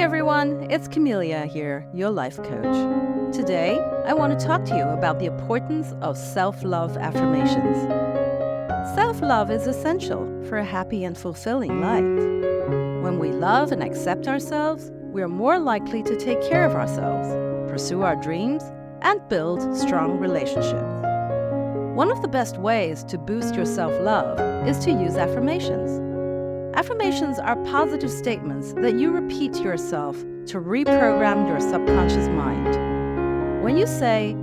everyone, it's Camelia here, your life coach. Today, I want to talk to you about the importance of self-love affirmations. Self-love is essential for a happy and fulfilling life. When we love and accept ourselves, we are more likely to take care of ourselves, pursue our dreams, and build strong relationships. One of the best ways to boost your self-love is to use affirmations. Affirmations are positive statements that you repeat to yourself to reprogram your subconscious mind. When you say,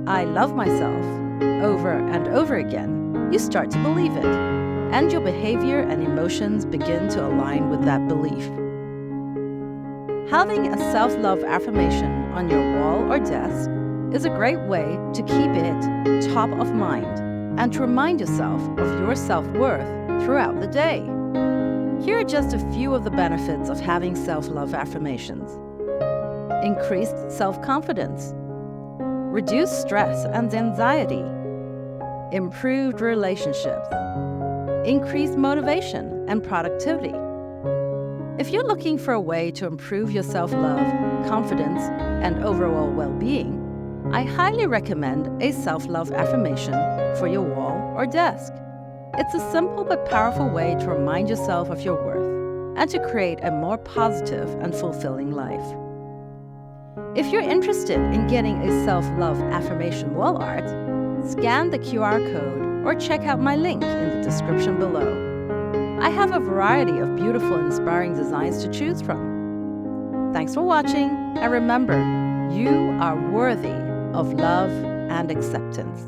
"I love myself," over and over again, you start to believe it, and your behavior and emotions begin to align with that belief. Having a self-love affirmation on your wall or desk is a great way to keep it top of mind and to remind yourself of your self-worth throughout the day. Here are just a few of the benefits of having self-love affirmations. Increased self-confidence, reduced stress and anxiety, improved relationships, increased motivation and productivity. If you're looking for a way to improve your self-love, confidence, and overall well-being, I highly recommend a self-love affirmation for your wall or desk. It's a simple but powerful way to remind yourself of your worth and to create a more positive and fulfilling life. If you're interested in getting a self-love affirmation wall art, scan the QR code or check out my link in the description below. I have a variety of beautiful and inspiring designs to choose from. Thanks for watching, and remember, you are worthy of love and acceptance.